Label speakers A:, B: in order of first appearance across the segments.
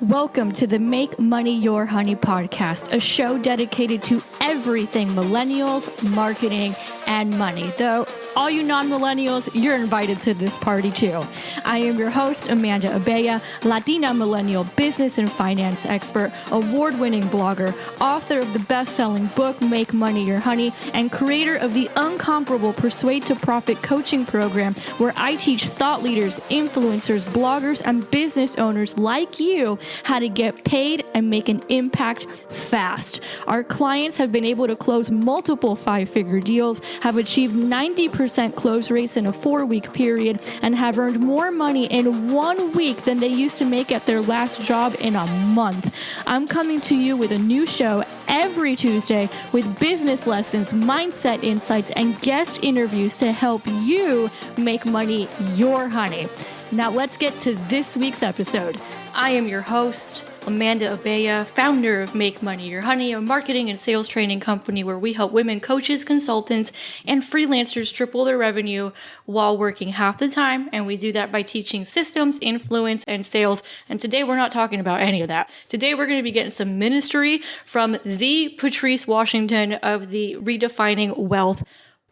A: Welcome to the Make Money Your Honey podcast, a show dedicated to everything millennials, marketing, and money. Though all you non-millennials, you're invited to this party too. I am your host, Amanda Abella, Latina millennial business and finance expert, award-winning blogger, author of the best-selling book, Make Money Your Honey, and creator of the incomparable Persuade to Profit coaching program, where I teach thought leaders, influencers, bloggers, and business owners like you how to get paid and make an impact fast. Our clients have been able to close multiple five-figure deals, have achieved 90% close rates in a 4-week period, and have earned more money in 1 week than they used to make at their last job in a month. I'm coming to you with a new show every Tuesday with business lessons, mindset insights, and guest interviews to help you make money your honey. Now let's get to this week's episode. I am your host, Amanda Abella, founder of Make Money Your Honey, a marketing and sales training company where we help women coaches, consultants, and freelancers triple their revenue while working half the time. And we do that by teaching systems, influence, and sales. And today we're not talking about any of that. Today we're going to be getting some ministry from the Patrice Washington of the Redefining Wealth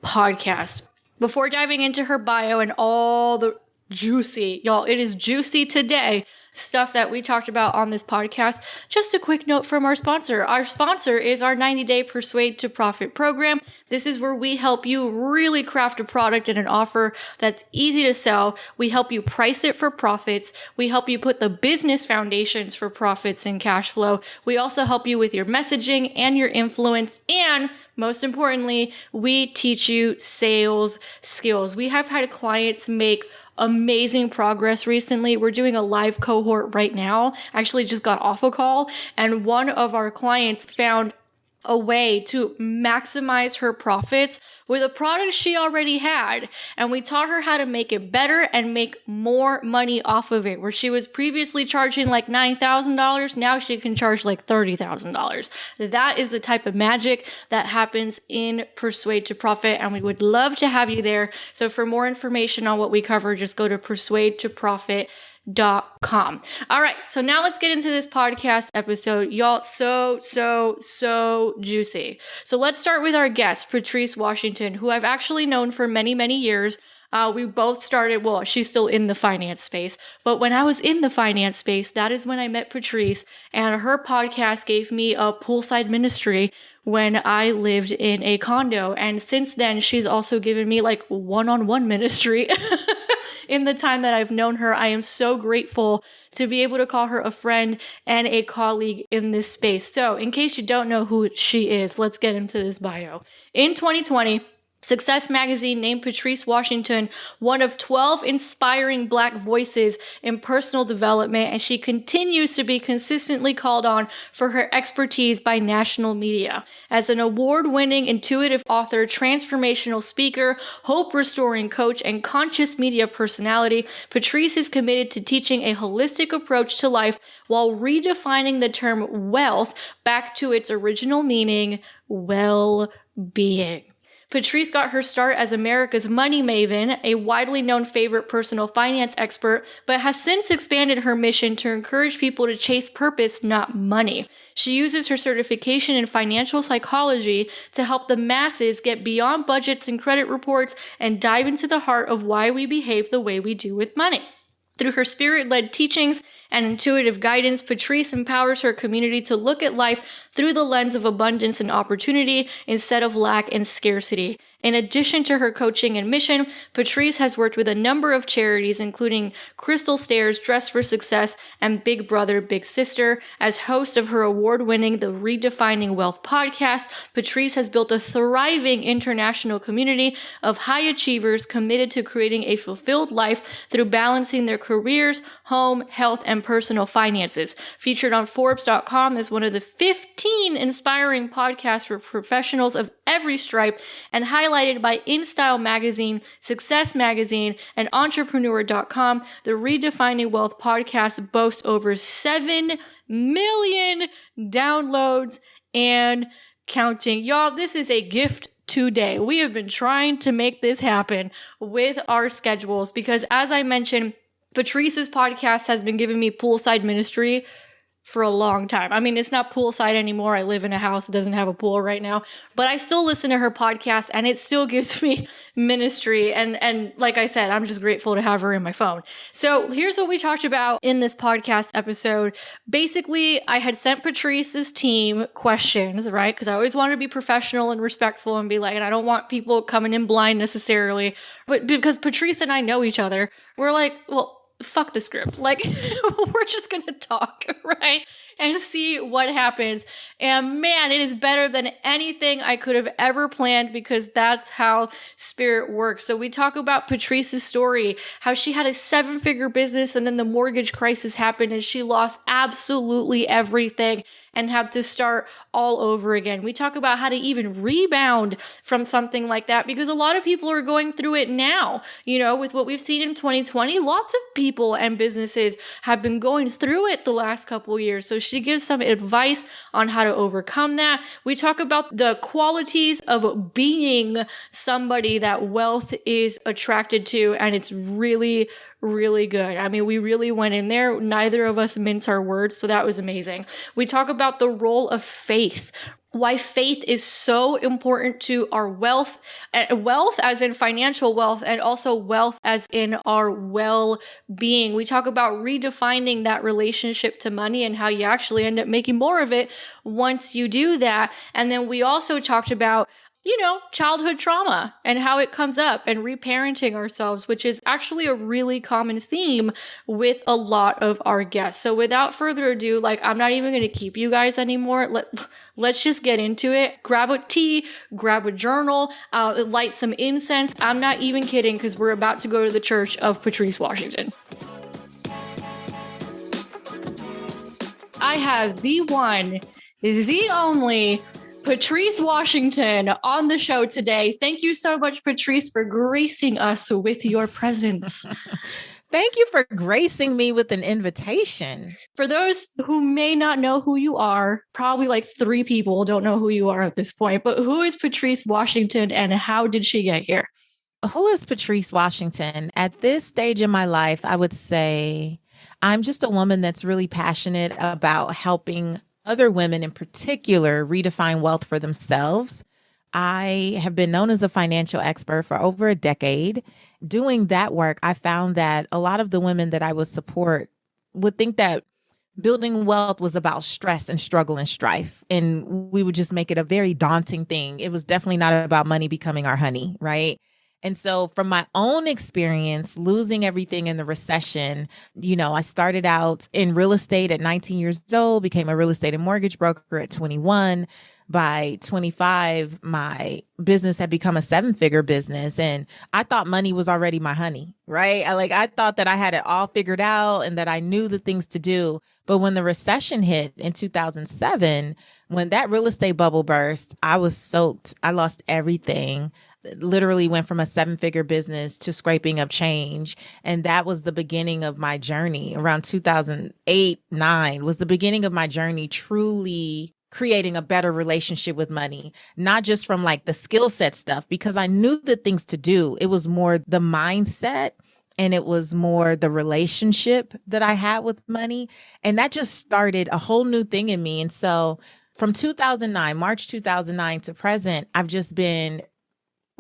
A: podcast. Before diving into her bio and all the juicy, y'all, it is juicy today, stuff that we talked about on this podcast. Just a quick note from our sponsor. Our sponsor is our 90-day Persuade to Profit program. This is where we help you really craft a product and an offer that's easy to sell. We help you price it for profits. We help you put the business foundations for profits and cash flow. We also help you with your messaging and your influence. And most importantly, we teach you sales skills. We have had clients make amazing progress recently. We're doing a live cohort right now. Actually just got off a call, and one of our clients found a way to maximize her profits with a product she already had. And we taught her how to make it better and make more money off of it. Where she was previously charging like $9,000, now she can charge like $30,000. That is the type of magic that happens in Persuade to Profit, and we would love to have you there. So for more information on what we cover, just go to persuadeToProfit.com. All right, so now let's get into this podcast episode. Y'all, so juicy. So let's start with our guest, Patrice Washington, who I've actually known for many, many years. We both started, well, she's still in the finance space, but when I was in the finance space, that is when I met Patrice, and her podcast gave me a poolside ministry when I lived in a condo. And since then, she's also given me like one-on-one ministry in the time that I've known her. I am so grateful to be able to call her a friend and a colleague in this space. So in case you don't know who she is, let's get into this bio. In 2020, Success Magazine named Patrice Washington one of 12 inspiring Black voices in personal development, and she continues to be consistently called on for her expertise by national media. As an award-winning intuitive author, transformational speaker, hope-restoring coach, and conscious media personality, Patrice is committed to teaching a holistic approach to life while redefining the term wealth back to its original meaning, well-being. Patrice got her start as America's money maven, a widely known favorite personal finance expert, but has since expanded her mission to encourage people to chase purpose, not money. She uses her certification in financial psychology to help the masses get beyond budgets and credit reports and dive into the heart of why we behave the way we do with money. Through her spirit-led teachings and intuitive guidance, Patrice empowers her community to look at life through the lens of abundance and opportunity instead of lack and scarcity. In addition to her coaching and mission, Patrice has worked with a number of charities, including Crystal Stairs, Dress for Success, and Big Brother, Big Sister. As host of her award-winning The Redefining Wealth podcast, Patrice has built a thriving international community of high achievers committed to creating a fulfilled life through balancing their careers, home, health, and personal finances. Featured on Forbes.com as one of the 15 inspiring podcasts for professionals of every stripe, and highlighted by InStyle Magazine, Success Magazine, and Entrepreneur.com, the Redefining Wealth podcast boasts over 7 million downloads and counting. Y'all, this is a gift today. We have been trying to make this happen with our schedules because, as I mentioned, Patrice's podcast has been giving me poolside ministry for a long time. I mean, it's not poolside anymore. I live in a house that doesn't have a pool right now, but I still listen to her podcast and it still gives me ministry. And like I said, I'm just grateful to have her in my phone. So here's what we talked about in this podcast episode. Basically, I had sent Patrice's team questions, right? Because I always wanted to be professional and respectful and be like, and I don't want people coming in blind necessarily, but because Patrice and I know each other, we're like, well, fuck the script. Like, we're just going to talk, right? And see what happens. And man, it is better than anything I could have ever planned because that's how spirit works. So we talk about Patrice's story, how she had a 7-figure business and then the mortgage crisis happened and she lost absolutely everything and had to start all over again. We talk about how to even rebound from something like that because a lot of people are going through it now. You know, with what we've seen in 2020, lots of people and businesses have been going through it the last couple of years. So she gives some advice on how to overcome that. We talk about the qualities of being somebody that wealth is attracted to, and it's really good. I mean, we really went in there. Neither of us mince our words, so that was amazing. We talk about the role of faith, why faith is so important to our wealth as in financial wealth, and also wealth as in our well-being. We talk about redefining that relationship to money and how you actually end up making more of it once you do that. And then we also talked about childhood trauma and how it comes up and reparenting ourselves, which is actually a really common theme with a lot of our guests. So without further ado, I'm not even going to keep you guys anymore. Let's just get into it. Grab a tea, grab a journal, light some incense. I'm not even kidding because we're about to go to the church of Patrice Washington. I have the one, the only Patrice Washington on the show today. Thank you so much, Patrice, for gracing us with your presence.
B: Thank you for gracing me with an invitation.
A: For those who may not know who you are, probably 3 people don't know who you are at this point, but who is Patrice Washington and how did she get here?
B: Who is Patrice Washington? At this stage in my life, I would say I'm just a woman that's really passionate about helping other women in particular redefine wealth for themselves. I have been known as a financial expert for over a decade. Doing that work, I found that a lot of the women that I would support would think that building wealth was about stress and struggle and strife. And we would just make it a very daunting thing. It was definitely not about money becoming our honey, right? And so from my own experience, losing everything in the recession, I started out in real estate at 19 years old, became a real estate and mortgage broker at 21. By 25, my business had become a 7-figure business. And I thought money was already my honey, right? I thought that I had it all figured out and that I knew the things to do. But when the recession hit in 2007, when that real estate bubble burst, I was soaked. I lost everything. Literally went from a 7-figure business to scraping up change. And that was the beginning of my journey. Around 2008-9 was the beginning of my journey truly creating a better relationship with money, not just from the skill set stuff, because I knew the things to do. It was more the mindset and it was more the relationship that I had with money. And that just started a whole new thing in me. And so from March 2009 to present, I've just been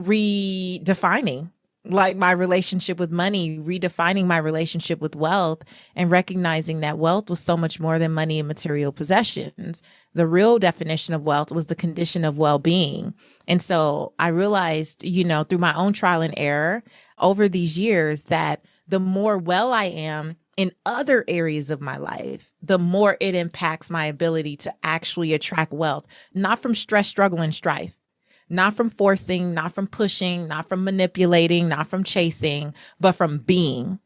B: redefining my relationship with money, redefining my relationship with wealth, and recognizing that wealth was so much more than money and material possessions. The real definition of wealth was the condition of well-being. And so I realized, through my own trial and error over these years, that the more well I am in other areas of my life, the more it impacts my ability to actually attract wealth, not from stress, struggle, and strife. Not from forcing, not from pushing, not from manipulating, not from chasing, but from being.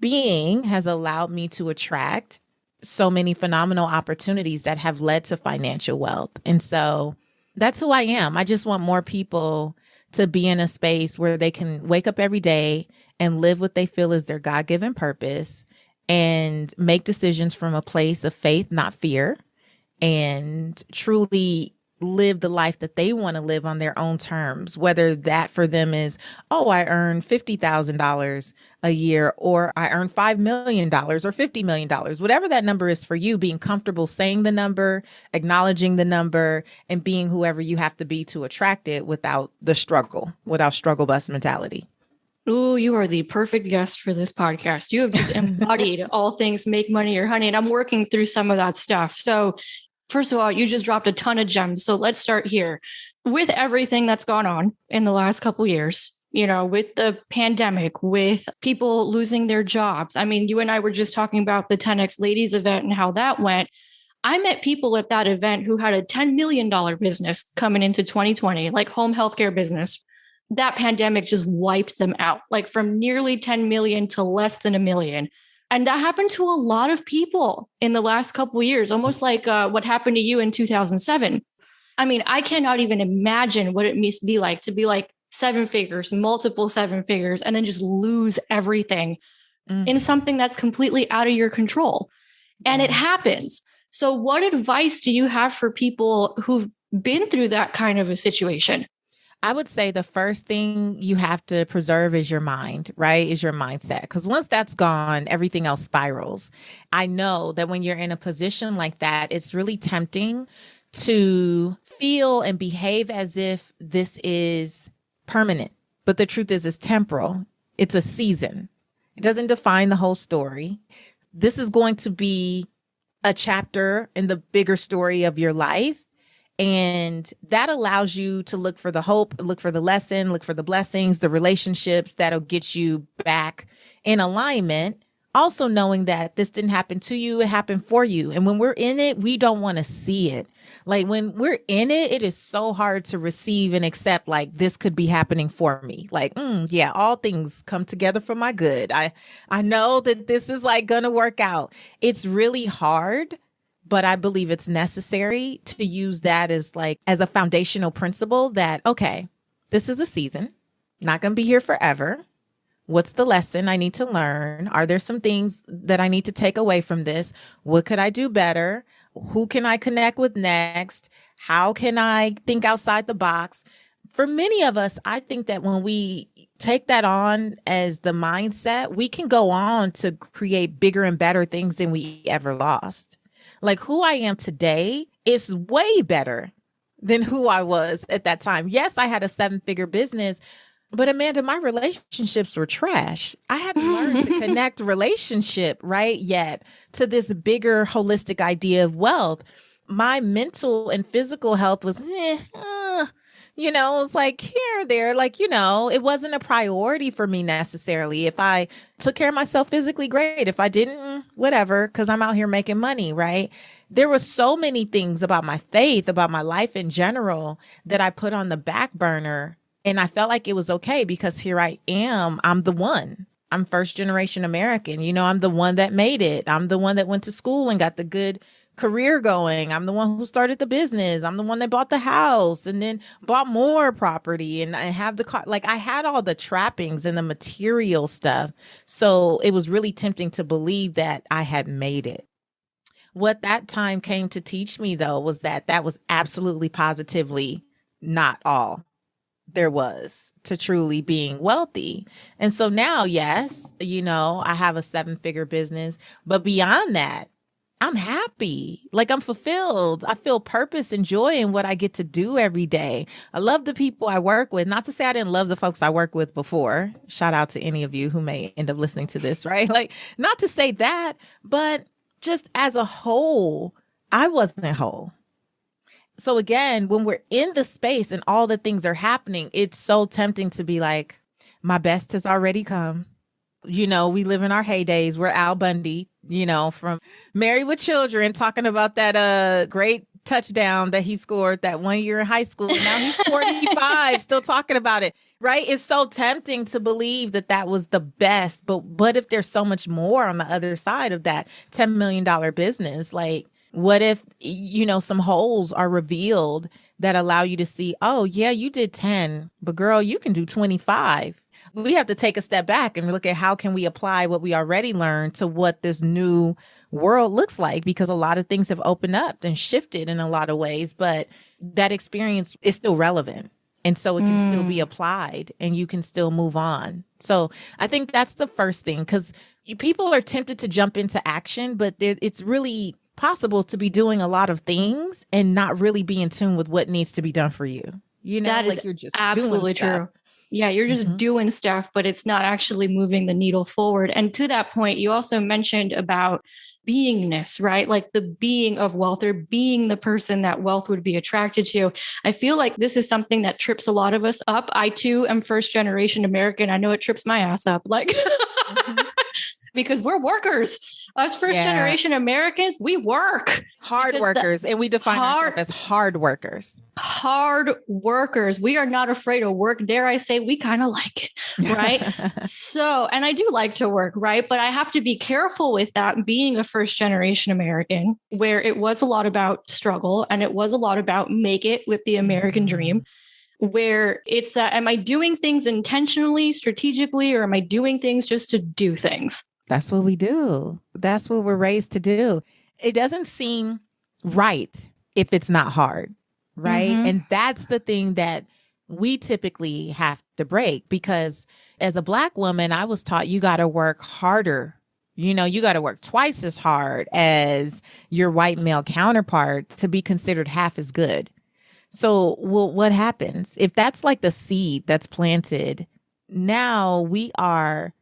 B: Being has allowed me to attract so many phenomenal opportunities that have led to financial wealth. And so that's who I am. I just want more people to be in a space where they can wake up every day and live what they feel is their God-given purpose and make decisions from a place of faith, not fear, and truly live the life that they want to live on their own terms, whether that for them is, oh, I earn $50,000 a year, or I earn $5 million or $50 million, whatever that number is for you, being comfortable saying the number, acknowledging the number, and being whoever you have to be to attract it without struggle bus mentality.
A: Ooh, you are the perfect guest for this podcast. You have just embodied all things make money or honey. And I'm working through some of that stuff. So first of all, you just dropped a ton of gems. So let's start here. With everything that's gone on in the last couple of years, with the pandemic, with people losing their jobs. I mean, you and I were just talking about the 10X Ladies event and how that went. I met people at that event who had a $10 million business coming into 2020, like home healthcare business. That pandemic just wiped them out, like from nearly 10 million to less than a million. And that happened to a lot of people in the last couple of years, almost like what happened to you in 2007. I mean, I cannot even imagine what it must be like to be like seven figures, multiple seven figures, and then just lose everything in something that's completely out of your control. And it happens. So what advice do you have for people who've been through that kind of a situation?
B: I would say the first thing you have to preserve is your mind, right? Is your mindset. Because once that's gone, everything else spirals. I know that when you're in a position like that, it's really tempting to feel and behave as if this is permanent. But the truth is, it's temporal. It's a season. It doesn't define the whole story. This is going to be a chapter in the bigger story of your life. And that allows you to look for the hope, look for the lesson, look for the blessings, the relationships that'll get you back in alignment. Also knowing that this didn't happen to you, it happened for you. And when we're in it, we don't want to see it. Like when we're in it, it is so hard to receive and accept, like, this could be happening for me. Like, yeah, all things come together for my good. I know that this is like going to work out. It's really hard. But I believe it's necessary to use that as a foundational principle that, okay, this is a season, not going to be here forever. What's the lesson I need to learn? Are there some things that I need to take away from this? What could I do better? Who can I connect with next? How can I think outside the box? For many of us, I think that when we take that on as the mindset, we can go on to create bigger and better things than we ever lost. Like who I am today is way better than who I was at that time. Yes, I had a 7-figure business, but Amanda, my relationships were trash. I had to learn to connect relationship, right? Yet to this bigger holistic idea of wealth. My mental and physical health was, it's like here or there, it wasn't a priority for me necessarily. If I took care of myself physically, great. If I didn't, whatever, because I'm out here making money, right? There were so many things about my faith, about my life in general, that I put on the back burner. And I felt like it was okay because here I am. I'm the one. I'm first generation American. I'm the one that made it. I'm the one that went to school and got the good career going. I'm the one who started the business. I'm the one that bought the house and then bought more property and I have the car. Like I had all the trappings and the material stuff. So it was really tempting to believe that I had made it. What that time came to teach me, though, was that was absolutely positively not all there was to truly being wealthy. And so now, yes, I have a 7-figure business, but beyond that, I'm happy. Like I'm fulfilled. I feel purpose and joy in what I get to do every day. I love the people I work with. Not to say I didn't love the folks I worked with before. Shout out to any of you who may end up listening to this, right? Like not to say that, but just as a whole, I wasn't whole. So again, when we're in the space and all the things are happening, it's so tempting to be like, my best has already come. We live in our heydays. We're Al Bundy, from Married with Children, talking about that great touchdown that he scored that one year in high school. And now he's 45, still talking about it, right? It's so tempting to believe that was the best. But if there's so much more on the other side of that $10 million business, like what if, some holes are revealed that allow you to see, oh, yeah, you did 10, but girl, you can do 25. We have to take a step back and look at how can we apply what we already learned to what this new world looks like, because a lot of things have opened up and shifted in a lot of ways, but that experience is still relevant. And so it can still be applied and you can still move on. So I think that's the first thing, because people are tempted to jump into action, but it's really possible to be doing a lot of things and not really be in tune with what needs to be done for you. You know,
A: that is
B: you're just
A: absolutely true. Yeah, you're just doing stuff, but it's not actually moving the needle forward. And to that point, you also mentioned about beingness, right? Like the being of wealth, or being the person that wealth would be attracted to. I feel like this is something that trips a lot of us up. I too am first generation American. I know it trips my ass up. Like, because we're workers. Us first generation Americans, we work.
B: Hard workers. And we define ourselves as hard workers.
A: Hard workers. We are not afraid of work. Dare I say, we kind of like it, right? So, and I do like to work, right? But I have to be careful with that, being a first generation American, where it was a lot about struggle and it was a lot about make it with the American dream. Where it's that, am I doing things intentionally, strategically, or am I doing things just to do things?
B: That's what we do. That's what we're raised to do. It doesn't seem right if it's not hard, right? And that's the thing that we typically have to break, because as a Black woman, I was taught you got to work harder. You know, you got to work twice as hard as your white male counterpart to be considered half as good. So, well, what happens if that's like the seed that's planted? Now we are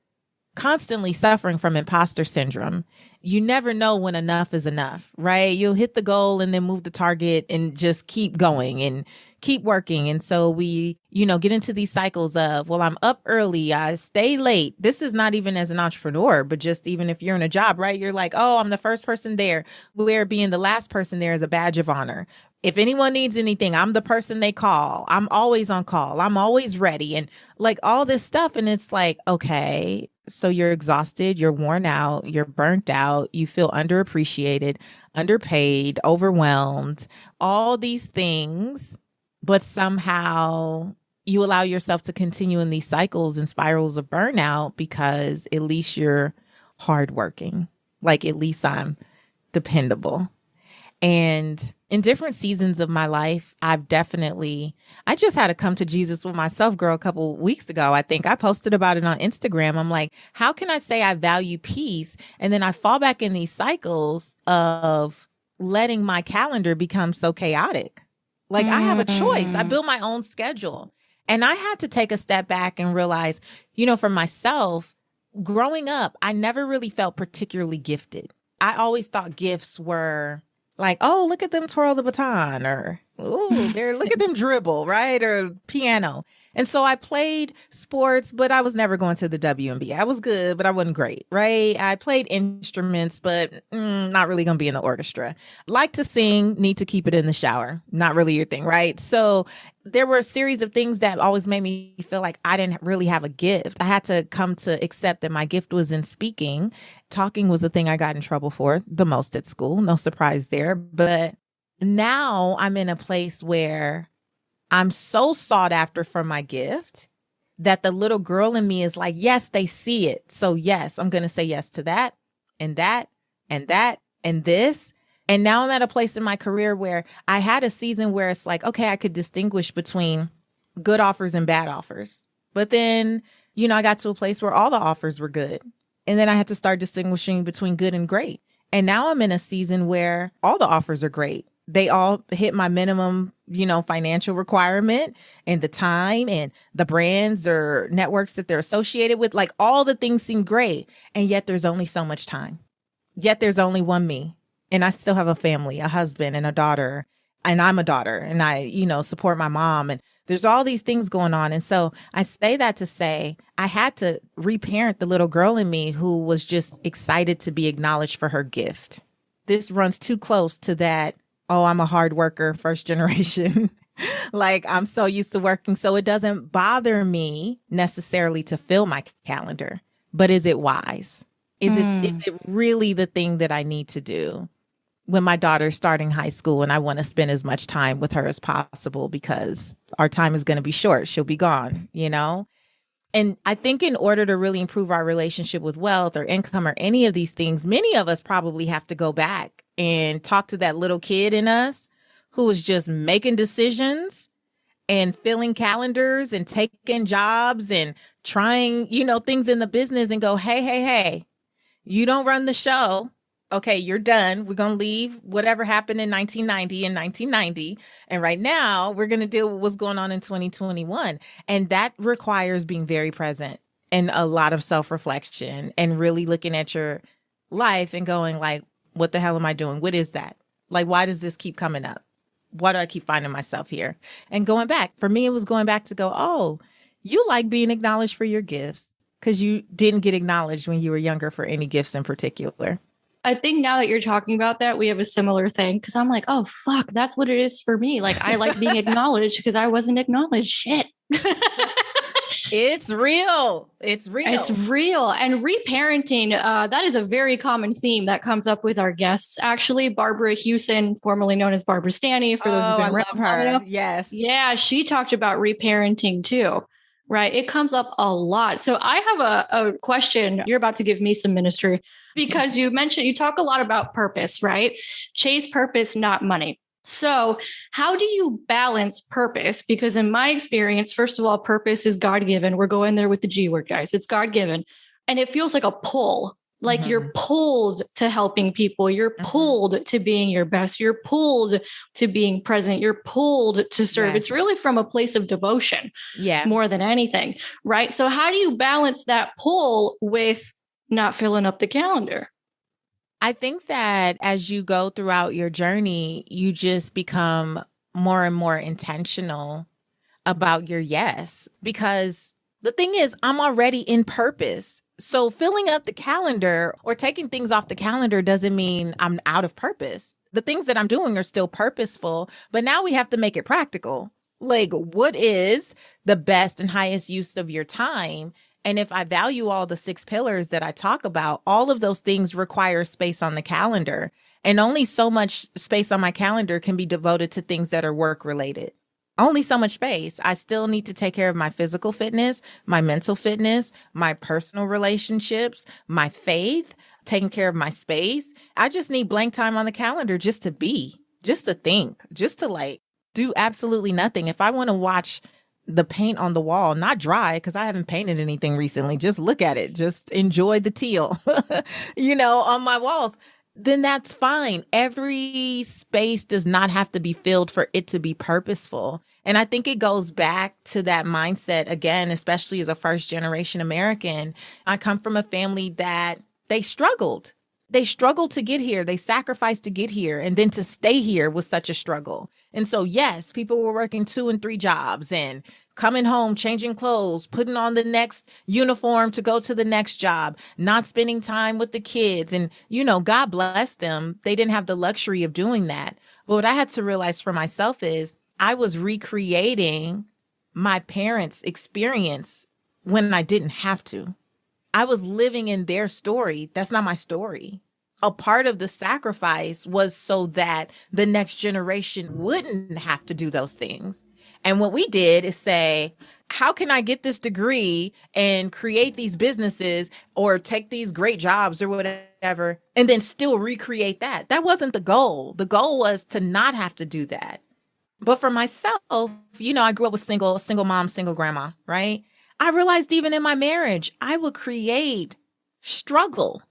B: constantly suffering from imposter syndrome. You never know when enough is enough, right? You'll hit the goal and then move the target and just keep going and keep working. And so we, get into these cycles of, well, I'm up early, I stay late. This is not even as an entrepreneur, but just even if you're in a job, right? You're like, oh, I'm the first person there, where being the last person there is a badge of honor. If anyone needs anything, I'm the person they call. I'm always on call. I'm always ready. And like all this stuff. And it's like, okay, so you're exhausted, you're worn out, you're burnt out, you feel underappreciated, underpaid, overwhelmed, all these things. But somehow you allow yourself to continue in these cycles and spirals of burnout because at least you're hardworking. Like, at least I'm dependable. And in different seasons of my life, I just had to come to Jesus with myself, girl, a couple weeks ago. I think I posted about it on Instagram. I'm like, how can I say I value peace? And then I fall back in these cycles of letting my calendar become so chaotic. Like, I have a choice. I build my own schedule. And I had to take a step back and realize, for myself, growing up, I never really felt particularly gifted. I always thought gifts were like, oh, look at them twirl the baton, or, oh, look at them dribble, right? Or piano. And so I played sports, but I was never going to the WNBA. I was good, but I wasn't great, right? I played instruments, but not really going to be in the orchestra. Like to sing, need to keep it in the shower. Not really your thing, right? So there were a series of things that always made me feel like I didn't really have a gift. I had to come to accept that my gift was in speaking. Talking was the thing I got in trouble for the most at school. No surprise there. But now I'm in a place where I'm so sought after for my gift that the little girl in me is like, yes, they see it. So yes, I'm going to say yes to that and that and that and this. And now I'm at a place in my career where I had a season where it's like, okay, I could distinguish between good offers and bad offers. But then, I got to a place where all the offers were good. And then I had to start distinguishing between good and great. And now I'm in a season where all the offers are great. They all hit my minimum, financial requirement, and the time and the brands or networks that they're associated with. Like, all the things seem great. And yet there's only so much time. Yet there's only one me. And I still have a family, a husband and a daughter. And I'm a daughter, and I, support my mom. And there's all these things going on. And so I say that to say I had to reparent the little girl in me who was just excited to be acknowledged for her gift. This runs too close to that. Oh, I'm a hard worker, first generation. Like, I'm so used to working. So it doesn't bother me necessarily to fill my calendar. But is it wise? Is it really the thing that I need to do when my daughter's starting high school and I want to spend as much time with her as possible, because our time is going to be short. She'll be gone, And I think in order to really improve our relationship with wealth or income or any of these things, many of us probably have to go back and talk to that little kid in us who was just making decisions and filling calendars and taking jobs and trying, things in the business and go, hey, you don't run the show. Okay, you're done. We're going to leave whatever happened in 1990. And right now we're going to deal with what's going on in 2021. And that requires being very present and a lot of self-reflection and really looking at your life and going like, what the hell am I doing? What is that? Like, why does this keep coming up? Why do I keep finding myself here? And going back, for me, it was going back to go, oh, you like being acknowledged for your gifts because you didn't get acknowledged when you were younger for any gifts in particular.
A: I think now that you're talking about that, we have a similar thing because I'm like, oh, fuck, that's what it is for me. Like, I like being acknowledged because I wasn't acknowledged. Shit.
B: It's real. It's real.
A: It's real. And reparenting, that is a very common theme that comes up with our guests. Actually, Barbara Hewson, formerly known as Barbara Stanny, for those who've been around.
B: I love her. Yes.
A: Yeah, she talked about reparenting too. Right. It comes up a lot. So I have a question. You're about to give me some ministry because you talk a lot about purpose, right? Chase purpose, not money. So how do you balance purpose? Because in my experience, first of all, purpose is God-given. We're going there with the G word, guys. It's God-given. And it feels like a pull. Like you're pulled to helping people. You're pulled to being your best. You're pulled to being present. You're pulled to serve. Yes. It's really from a place of devotion more than anything, right? So how do you balance that pull with not filling up the calendar?
B: I think that as you go throughout your journey, you just become more and more intentional about your yes, because the thing is, I'm already in purpose. So filling up the calendar or taking things off the calendar doesn't mean I'm out of purpose. The things that I'm doing are still purposeful, but now we have to make it practical. Like, what is the best and highest use of your time? And if I value all the 6 pillars that I talk about, all of those things require space on the calendar. And only so much space on my calendar can be devoted to things that are work related. Only so much space. I still need to take care of my physical fitness, my mental fitness, my personal relationships, my faith, taking care of my space. I just need blank time on the calendar just to be, just to think, just to like do absolutely nothing. If I want to watch the paint on the wall, not dry, because I haven't painted anything recently, just look at it, just enjoy the teal, on my walls, then that's fine. Every space does not have to be filled for it to be purposeful. And I think it goes back to that mindset again, especially as a first generation American. I come from a family that they struggled. They struggled to get here. They sacrificed to get here. And then to stay here was such a struggle. And so, yes, people were working 2 and 3 jobs and coming home, changing clothes, putting on the next uniform to go to the next job, not spending time with the kids. And, God bless them. They didn't have the luxury of doing that. But what I had to realize for myself is I was recreating my parents' experience when I didn't have to. I was living in their story. That's not my story. A part of the sacrifice was so that the next generation wouldn't have to do those things. And what we did is say, how can I get this degree and create these businesses or take these great jobs or whatever, and then still recreate that? That wasn't the goal. The goal was to not have to do that. But for myself, I grew up with single mom, single grandma, right? I realized even in my marriage, I would create struggle.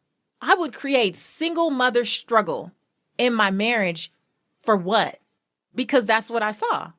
B: I would create single mother struggle in my marriage. For what? Because that's what I saw.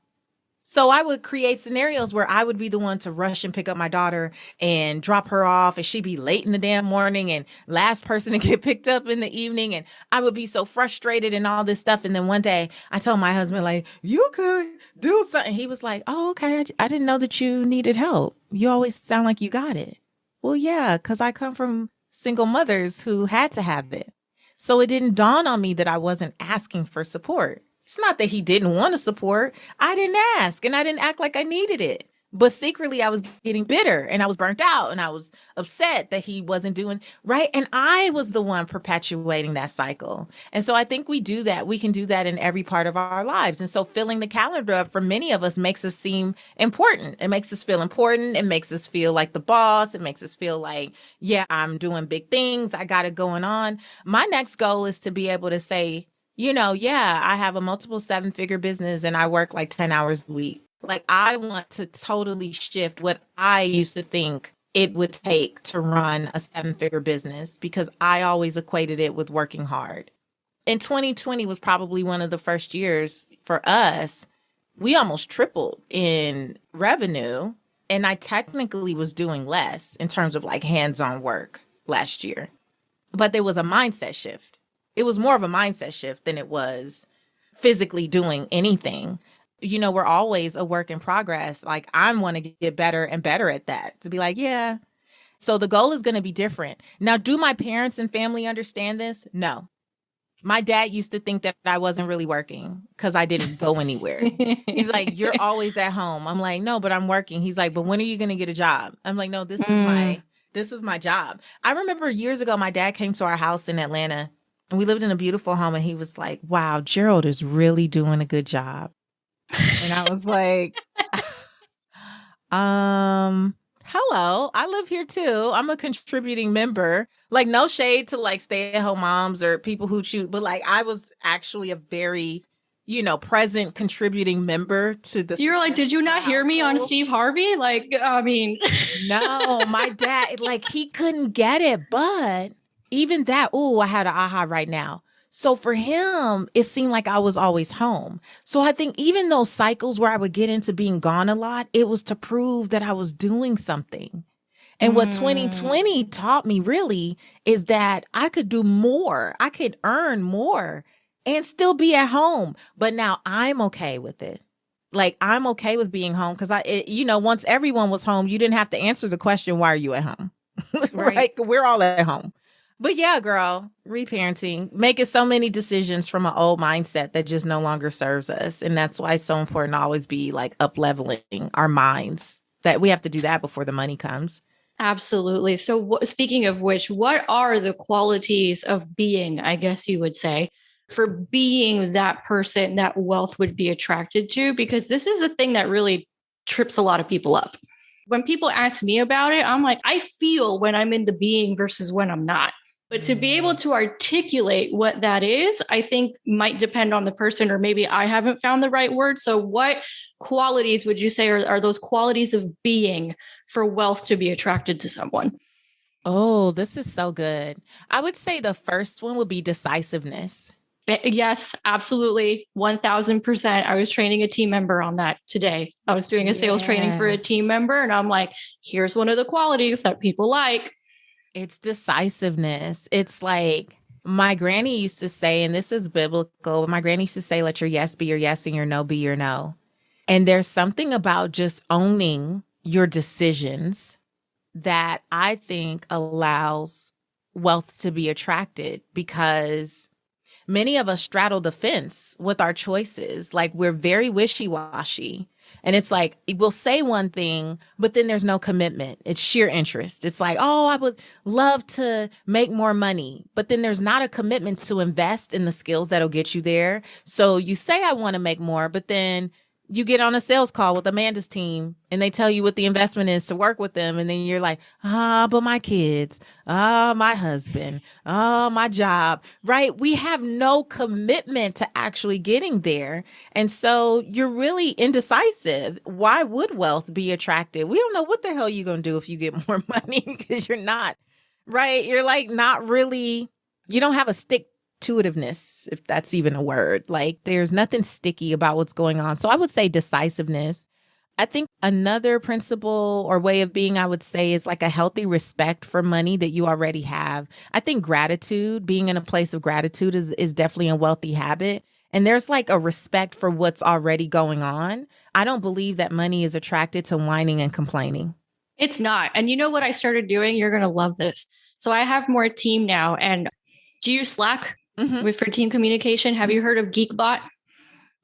B: So I would create scenarios where I would be the one to rush and pick up my daughter and drop her off, and she'd be late in the damn morning and last person to get picked up in the evening. And I would be so frustrated and all this stuff. And then one day I told my husband, like, you could do something. He was like, oh, okay. I didn't know that you needed help. You always sound like you got it. Well, yeah, because I come from single mothers who had to have it. So it didn't dawn on me that I wasn't asking for support. It's not that he didn't want to support. I didn't ask and I didn't act like I needed it. But secretly, I was getting bitter and I was burnt out and I was upset that he wasn't doing right. And I was the one perpetuating that cycle. And so I think we do that. We can do that in every part of our lives. And so filling the calendar up for many of us makes us seem important. It makes us feel important. It makes us feel like the boss. It makes us feel like, yeah, I'm doing big things. I got it going on. My next goal is to be able to say, yeah, I have a multiple 7-figure business and I work like 10 hours a week. Like, I want to totally shift what I used to think it would take to run a 7-figure business because I always equated it with working hard. And 2020 was probably one of the first years for us. We almost tripled in revenue. And I technically was doing less in terms of like hands-on work last year. But there was a mindset shift. It was more of a mindset shift than it was physically doing anything. We're always a work in progress. Like, I want to get better and better at that, to be like, yeah. So the goal is going to be different. Now, do my parents and family understand this? No. My dad used to think that I wasn't really working because I didn't go anywhere. He's like, you're always at home. I'm like, no, but I'm working. He's like, but when are you going to get a job? I'm like, no, this is my job. I remember years ago, my dad came to our house in Atlanta and we lived in a beautiful home. And he was like, wow, Gerald is really doing a good job. And I was like, hello, I live here too. I'm a contributing member. Like, no shade to like stay-at-home moms or people who choose, but like I was actually a very, present contributing member to the.
A: You're like, did you not hear me on Steve Harvey? Like, I mean.
B: No, my dad, like he couldn't get it. But even that, I had an aha right now. So for him, it seemed like I was always home. So I think even those cycles where I would get into being gone a lot, it was to prove that I was doing something. And what 2020 taught me really is that I could do more. I could earn more and still be at home. But now I'm okay with it. Like, I'm okay with being home because once everyone was home, you didn't have to answer the question, why are you at home? Right? We're all at home. But yeah, girl, reparenting, making so many decisions from an old mindset that just no longer serves us. And that's why it's so important to always be like up leveling our minds, that we have to do that before the money comes.
A: Absolutely. So speaking of which, what are the qualities of being, I guess you would say, for being that person that wealth would be attracted to? Because this is a thing that really trips a lot of people up. When people ask me about it, I'm like, I feel when I'm in the being versus when I'm not. But to be able to articulate what that is, I think might depend on the person, or maybe I haven't found the right word. So what qualities would you say are those qualities of being for wealth to be attracted to someone?
B: Oh, this is so good. I would say the first one would be decisiveness.
A: Yes, absolutely. 1000%. I was training a team member on that today. I was doing a sales training for a team member, and I'm like, here's one of the qualities that people like.
B: It's decisiveness. It's like my granny used to say, and this is biblical, my granny used to say, let your yes be your yes and your no be your no. And there's something about just owning your decisions that I think allows wealth to be attracted, because many of us straddle the fence with our choices. Like, we're very wishy-washy. And it's like, we'll say one thing, but then there's no commitment. It's sheer interest. It's like, oh, I would love to make more money, but then there's not a commitment to invest in the skills that'll get you there. So you say, I want to make more, but then you get on a sales call with Amanda's team and they tell you what the investment is to work with them. And then you're like, but my kids, my husband, my job, right? We have no commitment to actually getting there. And so you're really indecisive. Why would wealth be attractive? We don't know what the hell you're going to do if you get more money, because you're not, right? You're like not really, you don't have a stick-to-itiveness, if that's even a word. Like, there's nothing sticky about what's going on. So I would say decisiveness. I think another principle or way of being, I would say, is like a healthy respect for money that you already have. I think gratitude, being in a place of gratitude is definitely a wealthy habit. And there's like a respect for what's already going on. I don't believe that money is attracted to whining and complaining.
A: It's not. And you know what I started doing? You're going to love this. So I have more team now. And do you use Slack? For team communication? Have you heard of Geekbot?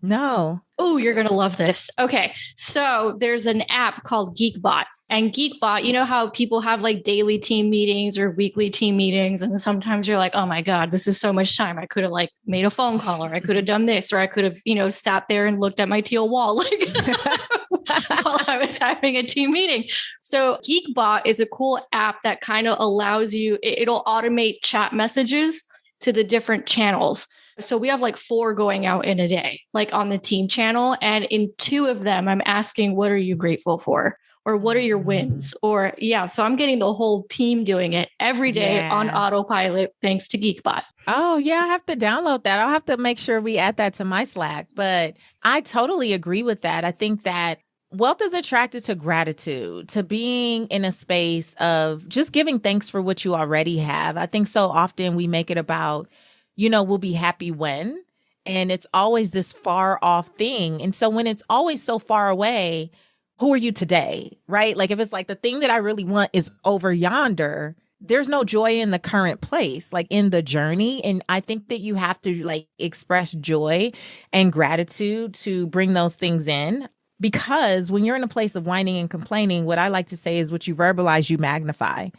B: No.
A: Oh, you're going to love this. Okay. So there's an app called Geekbot. And Geekbot, you know how people have like daily team meetings or weekly team meetings. And sometimes you're like, oh my God, this is so much time. I could have like made a phone call, or I could have done this, or I could have, sat there and looked at my teal wall like while I was having a team meeting. So Geekbot is a cool app that kind of allows you, it'll automate chat messages to the different channels. So we have like 4 going out in a day, like on the team channel. And in 2 of them, I'm asking, what are you grateful for? Or what are your wins? Or so I'm getting the whole team doing it every day on autopilot, thanks to Geekbot.
B: Oh, yeah, I have to download that. I'll have to make sure we add that to my Slack. But I totally agree with that. I think that wealth is attracted to gratitude, to being in a space of just giving thanks for what you already have. I think so often we make it about, we'll be happy when, and it's always this far off thing. And so when it's always so far away, who are you today, right? Like if it's like the thing that I really want is over yonder, there's no joy in the current place, like in the journey. And I think that you have to like express joy and gratitude to bring those things in. Because when you're in a place of whining and complaining, what I like to say is what you verbalize, you magnify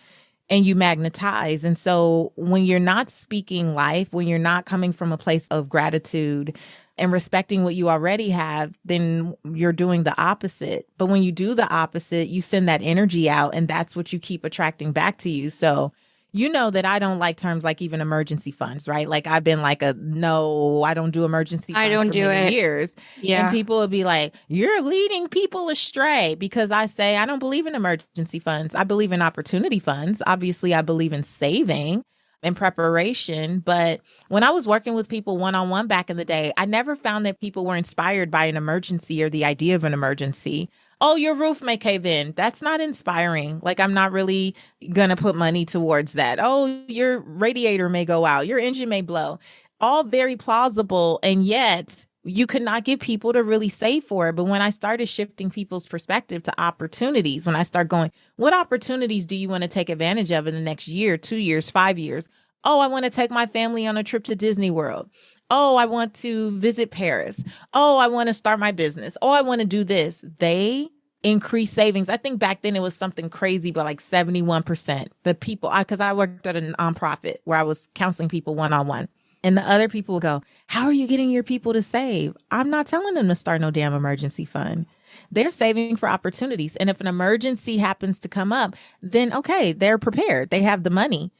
B: and you magnetize. And so when you're not speaking life, when you're not coming from a place of gratitude and respecting what you already have, then you're doing the opposite. But when you do the opposite, you send that energy out, and that's what you keep attracting back to you. So you know that I don't like terms like even emergency funds, right? Like I've been like no, I don't do emergency funds for many years. Yeah. And people will be like, you're leading people astray, because I say I don't believe in emergency funds. I believe in opportunity funds. Obviously, I believe in saving and preparation. But when I was working with people one-on-one back in the day, I never found that people were inspired by an emergency or the idea of an emergency. Oh, your roof may cave in. That's not inspiring. Like, I'm not really going to put money towards that. Oh, your radiator may go out. Your engine may blow. All very plausible. And yet you could not get people to really save for it. But when I started shifting people's perspective to opportunities, when I start going, what opportunities do you want to take advantage of in the next year, 2 years, 5 years? Oh, I want to take my family on a trip to Disney World. Oh, I want to visit Paris. Oh, I want to start my business. Oh, I want to do this. They increase savings. I think back then it was something crazy, but like 71%. The people, because I worked at a nonprofit where I was counseling people one-on-one. And the other people will go, how are you getting your people to save? I'm not telling them to start no damn emergency fund. They're saving for opportunities. And if an emergency happens to come up, then okay, they're prepared. They have the money.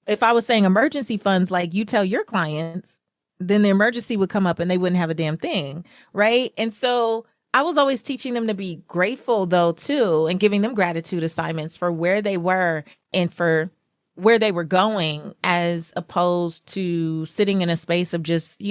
B: If I was saying emergency funds, like you tell your clients, then the emergency would come up and they wouldn't have a damn thing, right? And so I was always teaching them to be grateful though, too, and giving them gratitude assignments for where they were and for where they were going, as opposed to sitting in a space of just,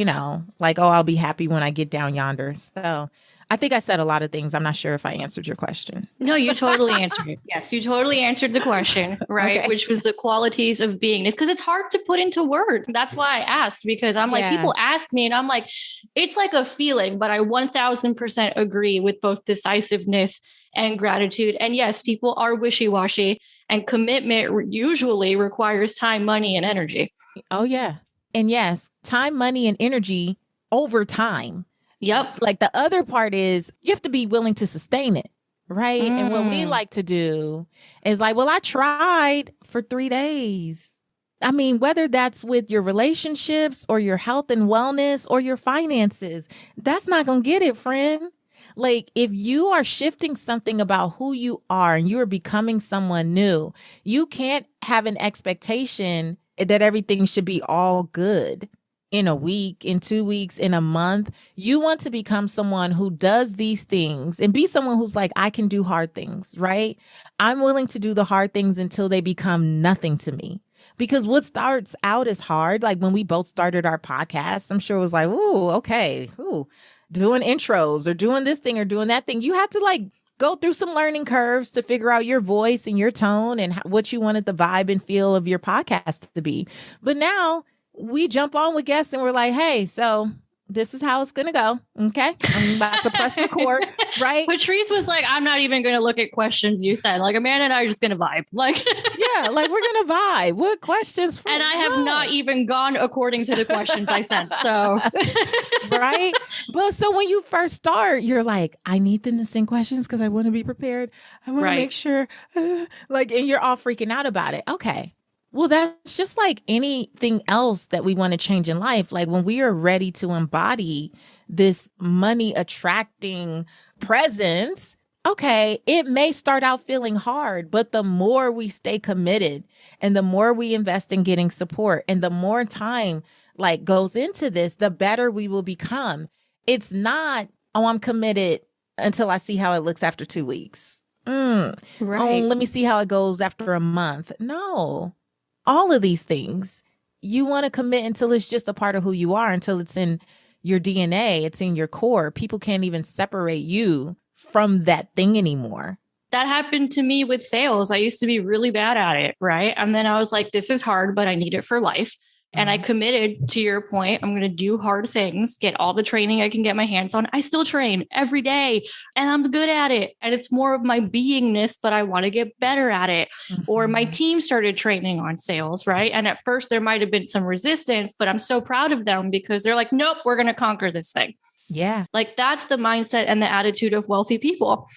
B: like, oh, I'll be happy when I get down yonder. So I think I said a lot of things. I'm not sure if I answered your question.
A: No, you totally answered it. Yes, you totally answered the question, right? Okay. Which was the qualities of beingness, because it's hard to put into words. That's why I asked, because I'm like, people ask me and I'm like, it's like a feeling, but I 1000% agree with both decisiveness and gratitude. And yes, people are wishy-washy, and commitment usually requires time, money, and energy.
B: Oh, yeah. And yes, time, money, and energy over time.
A: Yep.
B: Like the other part is you have to be willing to sustain it, right? And what we like to do is like, well, I tried for 3 days. I mean, whether that's with your relationships or your health and wellness or your finances, that's not going to get it, friend. Like if you are shifting something about who you are and you are becoming someone new, you can't have an expectation that everything should be all good in a week, in 2 weeks, in a month. You want to become someone who does these things and be someone who's like, I can do hard things, right? I'm willing to do the hard things until they become nothing to me. Because what starts out as hard, like when we both started our podcast, I'm sure it was like, ooh, okay, ooh, doing intros or doing this thing or doing that thing. You had to like go through some learning curves to figure out your voice and your tone and what you wanted the vibe and feel of your podcast to be. But now we jump on with guests and we're like, hey, so This is how it's going to go. Okay. I'm about to press record, right?
A: Patrice was like, I'm not even going to look at questions you said. Like, Amanda and I are just going to vibe. Like,
B: yeah, like we're going to vibe. What questions?
A: And I have not even gone according to the questions I sent. So,
B: right. But so when you first start, you're like, I need them to send questions because I want to be prepared. I want to make sure, and you're all freaking out about it. Okay. Well, that's just like anything else that we want to change in life. Like when we are ready to embody this money attracting presence, okay, it may start out feeling hard, but the more we stay committed and the more we invest in getting support and the more time goes into this, the better we will become. It's not, oh, I'm committed until I see how it looks after 2 weeks. Right. Oh, let me see how it goes after a month. No. All of these things, you want to commit until it's just a part of who you are, until it's in your DNA, it's in your core. People can't even separate you from that thing anymore.
A: That happened to me with sales. I used to be really bad at it, right? And then I was like, this is hard, but I need it for life. And I committed, to your point, I'm going to do hard things, get all the training I can get my hands on. I still train every day and I'm good at it. And it's more of my beingness, but I want to get better at it. Or my team started training on sales, right? And at first there might have been some resistance, but I'm so proud of them because they're like, nope, we're going to conquer this thing.
B: Yeah.
A: Like that's the mindset and the attitude of wealthy people.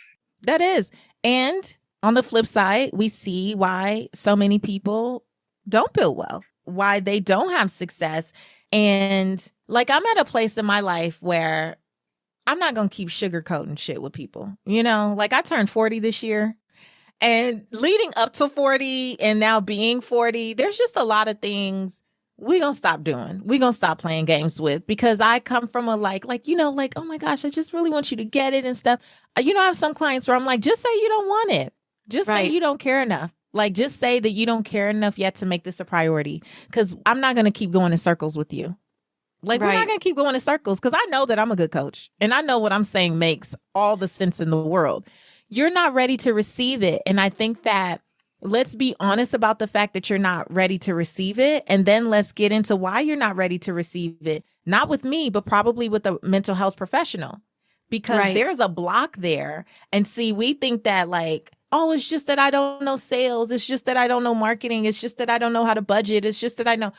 B: That is. And on the flip side, we see why so many people don't build wealth, why they don't have success. And I'm at a place in my life where I'm not going to keep sugarcoating shit with people. I turned 40 this year, and leading up to 40 and now being 40, there's just a lot of things we're going to stop doing. We're going to stop playing games with, because I come from a oh my gosh, I just really want you to get it and stuff. I have some clients where I'm like, just say you don't want it. Just say you don't care enough. Just say that you don't care enough yet to make this a priority, because I'm not going to keep going in circles with you. We're not going to keep going in circles, because I know that I'm a good coach and I know what I'm saying makes all the sense in the world. You're not ready to receive it. And I think that let's be honest about the fact that you're not ready to receive it. And then let's get into why you're not ready to receive it. Not with me, but probably with a mental health professional, because there's a block there. And see, we think that oh, it's just that I don't know sales. It's just that I don't know marketing. It's just that I don't know how to budget. It's just that I know.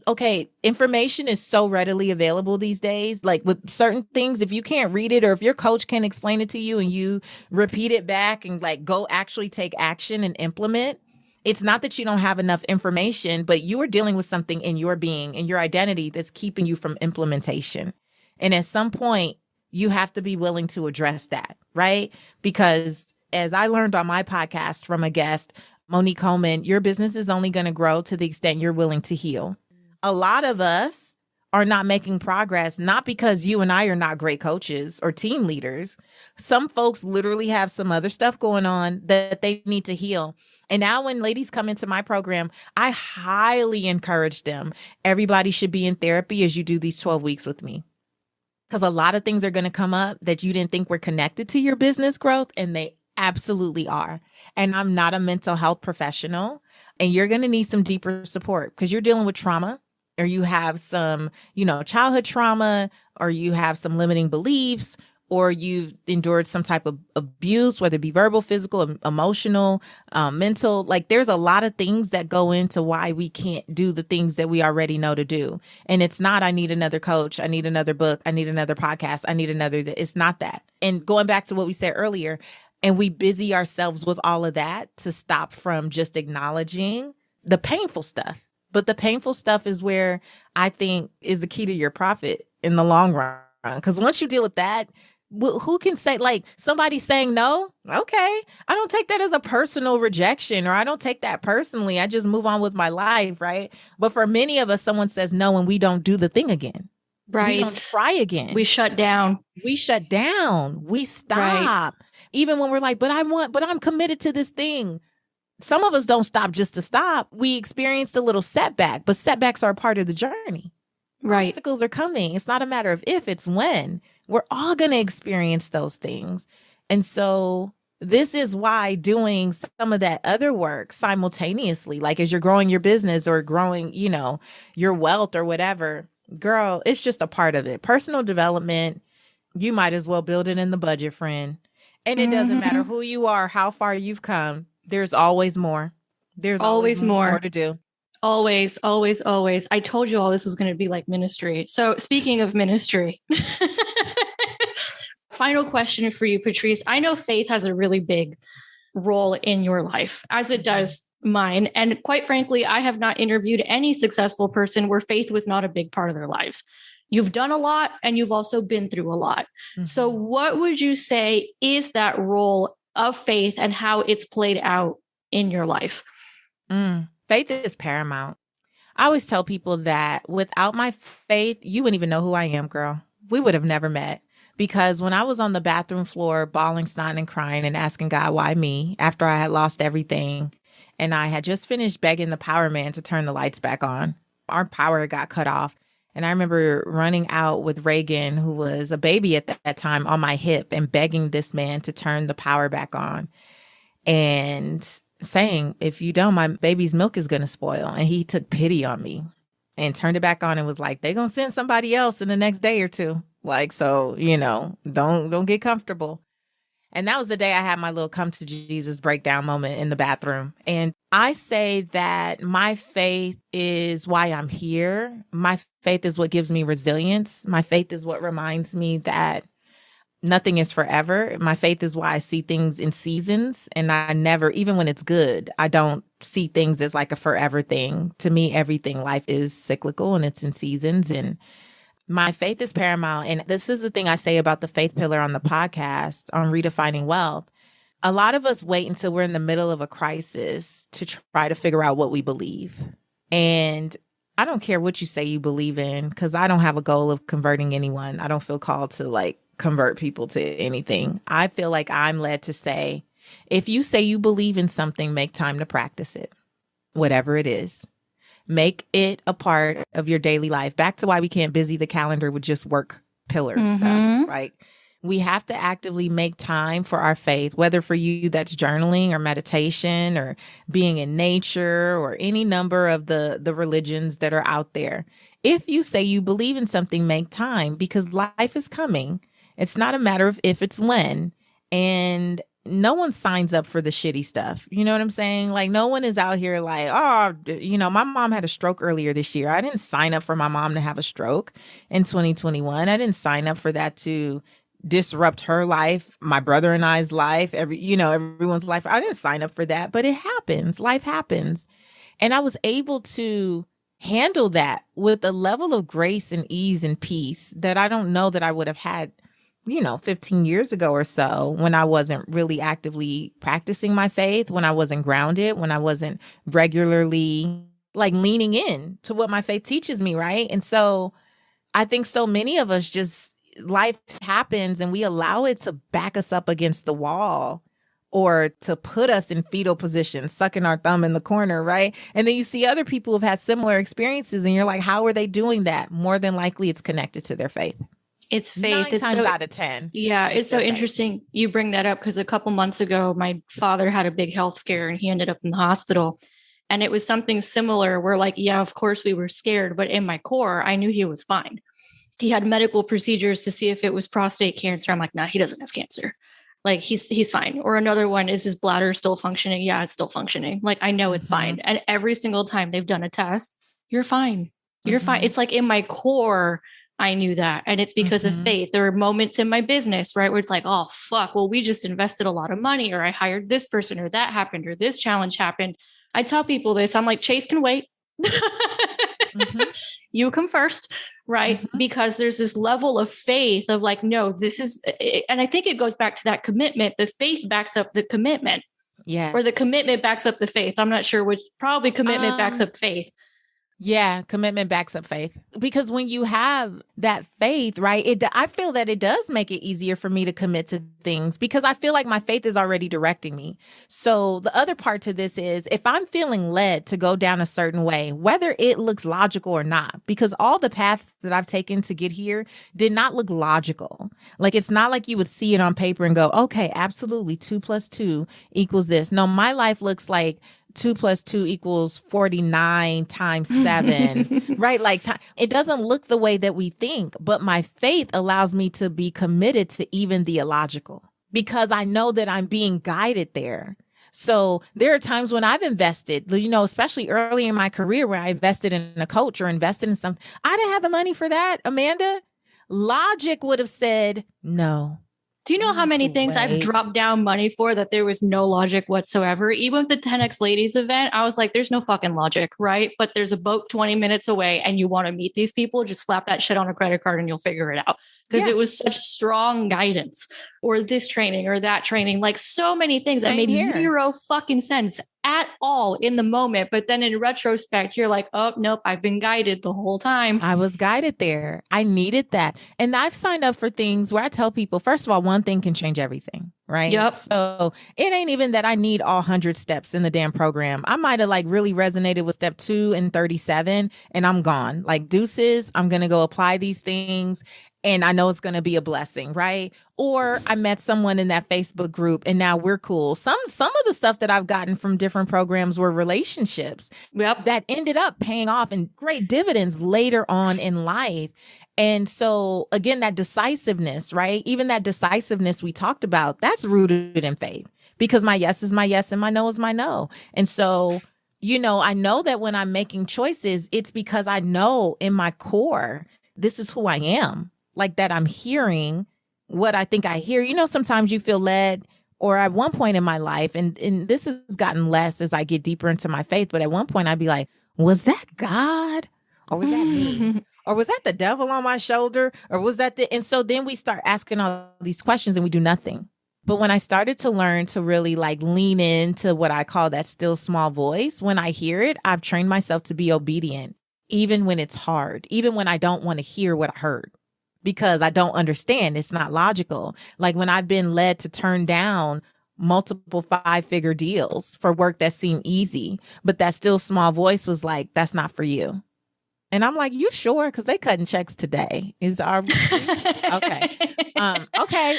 B: Okay, information is so readily available these days. With certain things, if you can't read it or if your coach can't explain it to you and you repeat it back and go actually take action and implement, it's not that you don't have enough information, but you are dealing with something in your being and your identity that's keeping you from implementation. And at some point, you have to be willing to address that, right? Because as I learned on my podcast from a guest, Monique Coleman, your business is only going to grow to the extent you're willing to heal. A lot of us are not making progress, not because you and I are not great coaches or team leaders. Some folks literally have some other stuff going on that they need to heal. And now when ladies come into my program, I highly encourage them. Everybody should be in therapy as you do these 12 weeks with me, because a lot of things are going to come up that you didn't think were connected to your business growth, and they absolutely are. And I'm not a mental health professional, and you're going to need some deeper support because you're dealing with trauma, or you have some, childhood trauma, or you have some limiting beliefs, or you've endured some type of abuse, whether it be verbal, physical, emotional, mental. There's a lot of things that go into why we can't do the things that we already know to do. And it's not, I need another coach, I need another book, I need another podcast, I need another, it's not that. And going back to what we said earlier, and we busy ourselves with all of that to stop from just acknowledging the painful stuff. But the painful stuff is where I think is the key to your profit in the long run. Because once you deal with that, who can say, somebody saying no? Okay, I don't take that as a personal rejection, or I don't take that personally. I just move on with my life, right? But for many of us, someone says no and we don't do the thing again.
A: Right.
B: We don't try again.
A: We shut down.
B: We stop. Right. Even when we're but I'm committed to this thing. Some of us don't stop just to stop. We experienced a little setback, but setbacks are a part of the journey. Right. Obstacles are coming. It's not a matter of if, it's when. We're all going to experience those things. And so this is why doing some of that other work simultaneously, as you're growing your business or growing, your wealth or whatever, Girl, it's just a part of it. Personal development, you might as well build it in the budget, friend. And it doesn't matter who you are, how far you've come. There's always more. There's always more to do.
A: Always, always, always. I told you all this was going to be like ministry. So speaking of ministry, final question for you, Patrice. I know faith has a really big role in your life, as it does mine. And quite frankly, I have not interviewed any successful person where faith was not a big part of their lives. You've done a lot and you've also been through a lot. Mm-hmm. So what would you say is that role of faith and how it's played out in your life?
B: Faith is paramount. I always tell people that without my faith, you wouldn't even know who I am, girl. We would have never met. Because when I was on the bathroom floor, bawling, snotting, and crying and asking God, why me, after I had lost everything, and I had just finished begging the power man to turn the lights back on, our power got cut off. And I remember running out with Reagan, who was a baby at that time, on my hip and begging this man to turn the power back on and saying, if you don't, my baby's milk is going to spoil. And he took pity on me and turned it back on and was like, they're going to send somebody else in the next day or two. Like, so, don't get comfortable. And that was the day I had my little come to Jesus breakdown moment in the bathroom. And I say that my faith is why I'm here. My faith is what gives me resilience. My faith is what reminds me that nothing is forever. My faith is why I see things in seasons. And I never, even when it's good, I don't see things as like a forever thing. To me, everything, life is cyclical and it's in seasons. And my faith is paramount. And this is the thing I say about the faith pillar on the podcast on Redefining Wealth. A lot of us wait until we're in the middle of a crisis to try to figure out what we believe. And I don't care what you say you believe in, because I don't have a goal of converting anyone. I don't feel called to convert people to anything. I feel like I'm led to say, if you say you believe in something, make time to practice it, whatever it is. Make it a part of your daily life. Back to why we can't busy the calendar with just work pillar stuff, right? We have to actively make time for our faith, whether for you that's journaling or meditation or being in nature or any number of the religions that are out there. If you say you believe in something, make time, because life is coming. It's not a matter of if, it's when. And no one signs up for the shitty stuff. You know what I'm saying? Like, no one is out here like, oh, my mom had a stroke earlier this year. I didn't sign up for my mom to have a stroke in 2021. I didn't sign up for that to disrupt her life, my brother and I's life, everyone's life. I didn't sign up for that, but it happens. Life happens. And I was able to handle that with a level of grace and ease and peace that I don't know that I would have had 15 years ago or so, when I wasn't really actively practicing my faith, when I wasn't grounded, when I wasn't regularly leaning in to what my faith teaches me. Right. And so I think so many of us just, life happens and we allow it to back us up against the wall or to put us in fetal position, sucking our thumb in the corner. Right. And then you see other people who've had similar experiences and you're like, how are they doing that? More than likely it's connected to their faith.
A: It's faith.
B: 9 times out of 10.
A: Yeah, it's so interesting you bring that up, because a couple months ago, my father had a big health scare and he ended up in the hospital. And it was something similar where yeah, of course we were scared, but in my core, I knew he was fine. He had medical procedures to see if it was prostate cancer. I'm like, nah, he doesn't have cancer. He's fine. Or another one, is his bladder still functioning? Yeah, it's still functioning. I know it's fine. And every single time they've done a test, you're fine. You're fine. It's in my core, I knew that. And it's because of faith. There are moments in my business, right, where it's like, oh, fuck, well, we just invested a lot of money, or I hired this person, or that happened, or this challenge happened. I tell people this. I'm like, Chase can wait. You come first, right? Because there's this level of faith of no, this is, and I think it goes back to that commitment. The faith backs up the commitment.
B: Yes.
A: Or the commitment backs up the faith. I'm not sure which, probably commitment backs up faith.
B: Yeah, commitment backs up faith. Because when you have that faith, right, I feel that it does make it easier for me to commit to things, because I feel like my faith is already directing me. So the other part to this is, if I'm feeling led to go down a certain way, whether it looks logical or not, because all the paths that I've taken to get here did not look logical. It's not like you would see it on paper and go, okay, absolutely, 2 + 2 = this. No, my life looks like 2 plus 2 equals 49 times 7, right? Like it doesn't look the way that we think, but my faith allows me to be committed to even the illogical because I know that I'm being guided there. So there are times when I've invested, especially early in my career where I invested in a coach or invested in something. I didn't have the money for that, Amanda. Logic would have said, no.
A: Do you know how many things I've dropped down money for that there was no logic whatsoever? Even with the 10X Ladies event, I was like, there's no fucking logic, right? But there's a boat 20 minutes away and you want to meet these people, just slap that shit on a credit card and you'll figure it out. Because it was such strong guidance, or this training or that training, like so many things that made zero fucking sense at all in the moment. But then in retrospect, you're like, oh, nope, I've been guided the whole time.
B: I was guided there. I needed that. And I've signed up for things where I tell people, first of all, one thing can change everything, right?
A: Yep.
B: So it ain't even that I need all 100 steps in the damn program. I might have like really resonated with step 2 and 37 and I'm gone. Like deuces, I'm going to go apply these things. And I know it's going to be a blessing, right? Or I met someone in that Facebook group and now we're cool. Some of the stuff that I've gotten from different programs were relationships that ended up paying off in great dividends later on in life. And so again, that decisiveness, right? Even that decisiveness we talked about, that's rooted in faith because my yes is my yes and my no is my no. And so, I know that when I'm making choices, it's because I know in my core, this is who I am. Like that I'm hearing what I think I hear. Sometimes you feel led, or at one point in my life, and this has gotten less as I get deeper into my faith, but at one point I'd be like, was that God? Or was that me? Or was that the devil on my shoulder? Or was that and so then we start asking all these questions and we do nothing. But when I started to learn to really like lean into what I call that still small voice, when I hear it, I've trained myself to be obedient, even when it's hard, even when I don't want to hear what I heard. Because I don't understand. It's not logical. Like when I've been led to turn down multiple 5-figure deals for work that seemed easy, but that still small voice was like, that's not for you. And I'm like, you sure? Because they cutting checks today. Is our okay.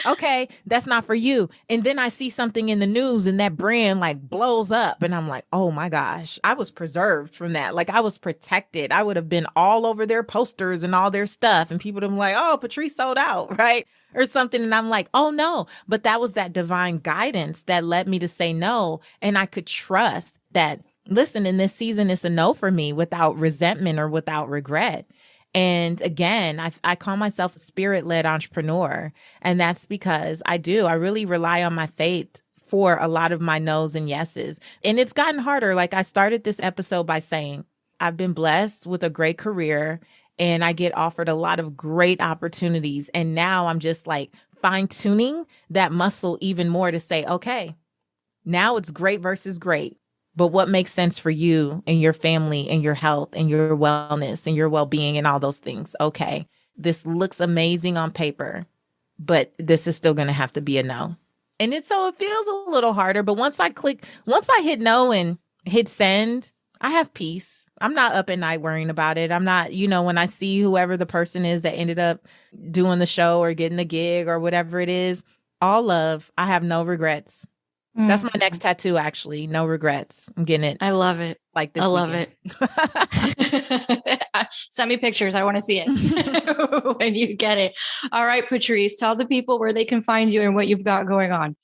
B: Okay. That's not for you. And then I see something in the news and that brand like blows up. And I'm like, oh my gosh, I was preserved from that. Like I was protected. I would have been all over their posters and all their stuff. And people would have been like, oh, Patrice sold out, right? Or something. And I'm like, oh no. But that was that divine guidance that led me to say no. And I could trust that, listen, in this season, it's a no for me without resentment or without regret. And again, I call myself a spirit-led entrepreneur. And that's because I really rely on my faith for a lot of my no's and yeses. And it's gotten harder. Like I started this episode by saying, I've been blessed with a great career and I get offered a lot of great opportunities. And now I'm just like fine-tuning that muscle even more to say, okay, now it's great versus great. But what makes sense for you and your family and your health and your wellness and your well-being and all those things? Okay, this looks amazing on paper, but this is still going to have to be a no. And it feels a little harder. But once I hit no and hit send, I have peace. I'm not up at night worrying about it. I'm not, when I see whoever the person is that ended up doing the show or getting the gig or whatever it is, all love. I have no regrets. That's my next tattoo, actually. No regrets. I'm getting it.
A: I love it.
B: Like this.
A: I love it. Send me pictures. I want to see it when you get it. All right, Patrice, tell the people where they can find you and what you've got going on.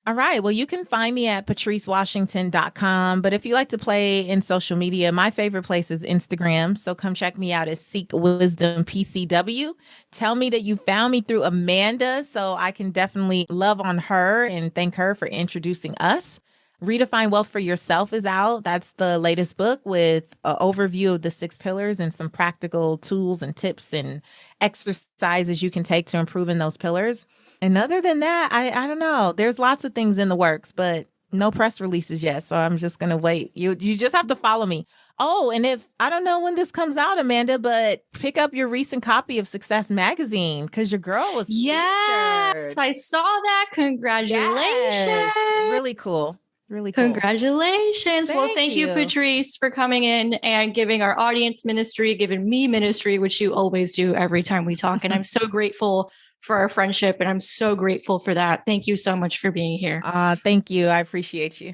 B: All right. Well, you can find me at patricewashington.com. But if you like to play in social media, my favorite place is Instagram. So come check me out at Seek Wisdom PCW. Tell me that you found me through Amanda, so I can definitely love on her and thank her for introducing us. Redefine Wealth for Yourself is out. That's the latest book with an overview of the 6 pillars and some practical tools and tips and exercises you can take to improve in those pillars. And other than that, I don't know. There's lots of things in the works, but no press releases yet. So I'm just going to wait. You just have to follow me. Oh, and I don't know when this comes out, Amanda, but pick up your recent copy of Success Magazine because your girl was featured.
A: I saw that. Congratulations.
B: Yes. Really cool. Really cool.
A: Congratulations. Thank you, Patrice, for coming in and giving our audience ministry, giving me ministry, which you always do every time we talk. And I'm so grateful for our friendship. And I'm so grateful for that. Thank you so much for being here.
B: Thank you. I appreciate you.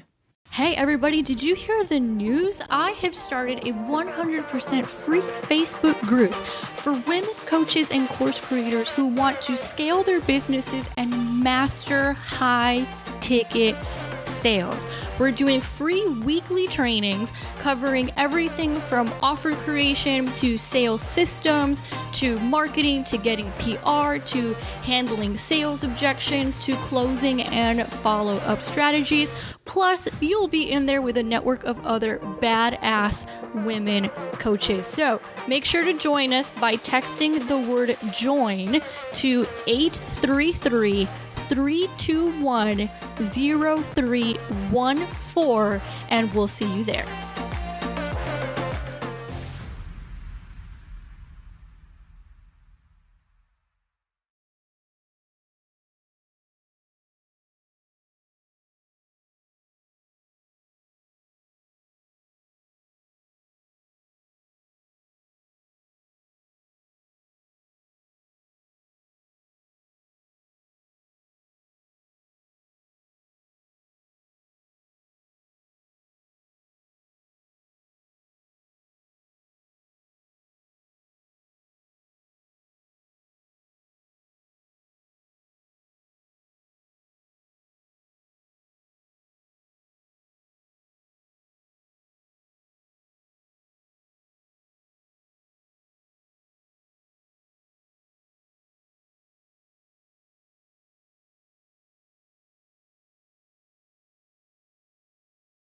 A: Hey everybody, did you hear the news? I have started a 100% free Facebook group for women coaches and course creators who want to scale their businesses and master high ticket sales. We're doing free weekly trainings covering everything from offer creation to sales systems to marketing to getting PR to handling sales objections to closing and follow-up strategies. Plus, you'll be in there with a network of other badass women coaches. So make sure to join us by texting the word join to 833-321-0314, and we'll see you there.